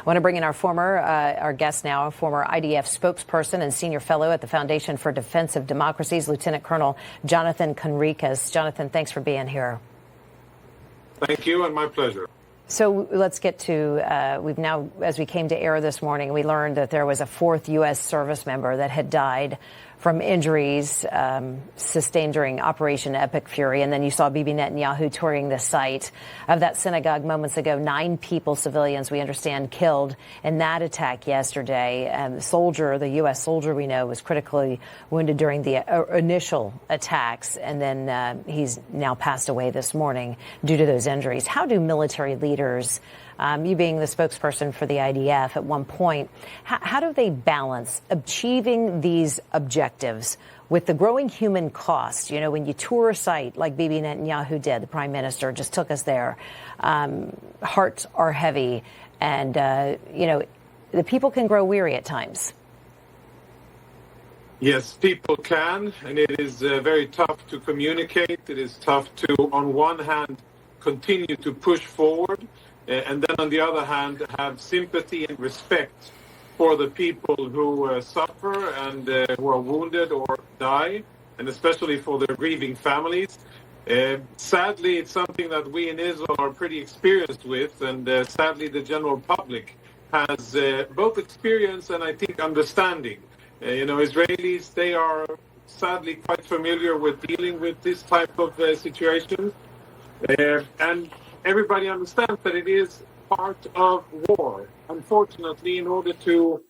want to bring in our guest now, a former IDF spokesperson and senior fellow at the Foundation for Defense of Democracies, Lieutenant Colonel Jonathan Conricus. Jonathan, thanks for being here. Thank you, and my pleasure. So let's get to, we've now, as we came to air this morning, we learned that there was a fourth U.S. service member that had died from injuries sustained during Operation Epic Fury. And then you saw Bibi Netanyahu touring the site of that synagogue moments ago. 9 people, civilians, we understand, killed in that attack yesterday. The U.S. soldier we know was critically wounded during the initial attacks. And then he's now passed away this morning due to those injuries. How do military leaders, you being the spokesperson for the IDF at one point, how do they balance achieving these objectives with the growing human cost? You know, when you tour a site like Bibi Netanyahu did, the prime minister just took us there, hearts are heavy and, the people can grow weary at times. Yes, people can, and it is very tough to communicate. It is tough to, on one hand, continue to push forward, and then on the other hand, have sympathy and respect for the people who suffer and who are wounded or die, and especially for their grieving families. Sadly, it's something that we in Israel are pretty experienced with, and sadly the general public has both experience and I think understanding. Israelis, they are sadly quite familiar with dealing with this type of situation. And everybody understands that it is part of war. Unfortunately, in order to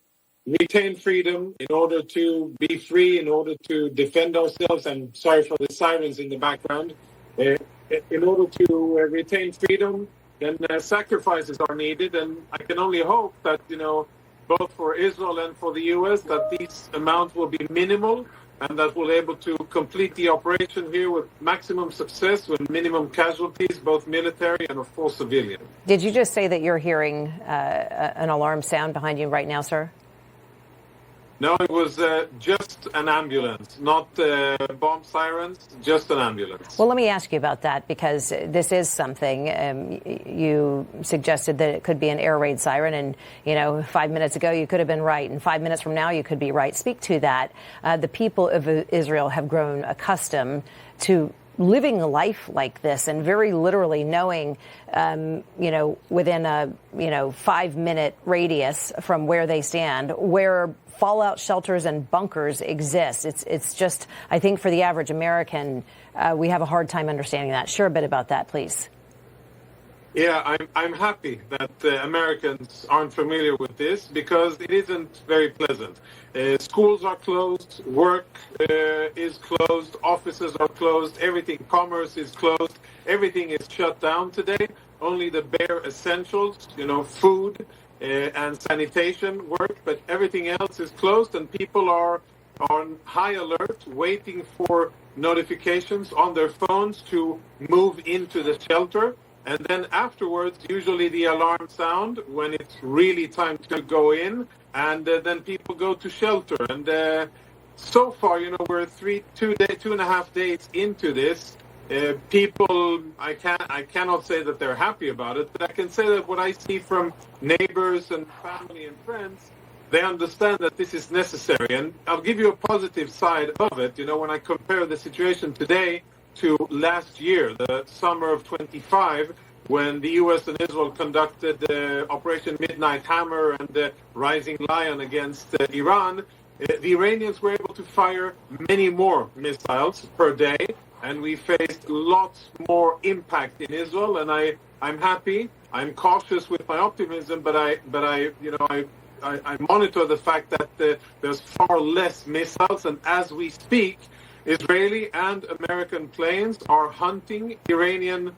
retain freedom, in order to be free, in order to defend ourselves, I'm sorry for the sirens in the background, in order to retain freedom, then sacrifices are needed. And I can only hope that, both for Israel and for the U.S., that these amounts will be minimal, and that we'll able to complete the operation here with maximum success, with minimum casualties, both military and, of course, civilian. Did you just say that you're hearing an alarm sound behind you right now, sir? No, it was just an ambulance, not bomb sirens, just an ambulance. Well, let me ask you about that, because this is something. You suggested that it could be an air raid siren, and, 5 minutes ago you could have been right, and 5 minutes from now you could be right. Speak to that. The people of Israel have grown accustomed to living a life like this, and very literally knowing, within a, 5-minute radius from where they stand, where fallout shelters and bunkers exist. It's just, I think for the average American, we have a hard time understanding that. Share a bit about that, please. Yeah, I'm happy that Americans aren't familiar with this, because it isn't very pleasant. Schools are closed, work is closed, offices are closed, everything, commerce is closed, everything is shut down today. Only the bare essentials, food and sanitation work, but everything else is closed, and people are on high alert, waiting for notifications on their phones to move into the shelter. And then afterwards, usually the alarm sound when it's really time to go in, and then people go to shelter. And so far, we're 2.5 days into this. People, I cannot say that they're happy about it, but I can say that what I see from neighbors and family and friends, they understand that this is necessary. And I'll give you a positive side of it. When I compare the situation today to last year, the summer of 25, when the U.S. and Israel conducted Operation Midnight Hammer and Rising Lion against Iran, the Iranians were able to fire many more missiles per day, and we faced lots more impact in Israel. And I'm happy. I'm cautious with my optimism, but I monitor the fact that there's far less missiles, and as we speak, Israeli and American planes are hunting Iranian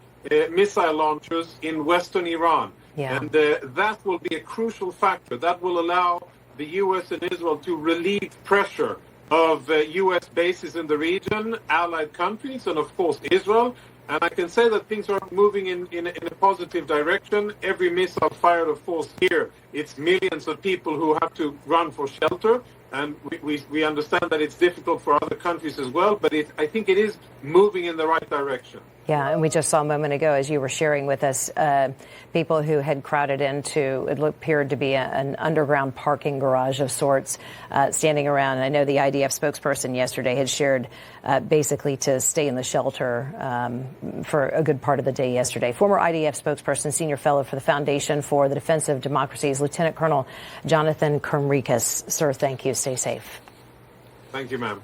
missile launchers in western Iran. Yeah. And that will be a crucial factor. That will allow the U.S. and Israel to relieve pressure of U.S. bases in the region, allied countries, and of course Israel. And I can say that things are moving in a positive direction. Every missile fired, of course, here, it's millions of people who have to run for shelter. And we understand that it's difficult for other countries as well, but I think it is moving in the right direction. Yeah, and we just saw a moment ago, as you were sharing with us, people who had crowded into, it appeared to be an underground parking garage of sorts, standing around. And I know the IDF spokesperson yesterday had shared basically to stay in the shelter for a good part of the day yesterday. Former IDF spokesperson, senior fellow for the Foundation for the Defense of Democracies, Lieutenant Colonel Jonathan Conricus. Sir, thank you. Stay safe. Thank you, ma'am.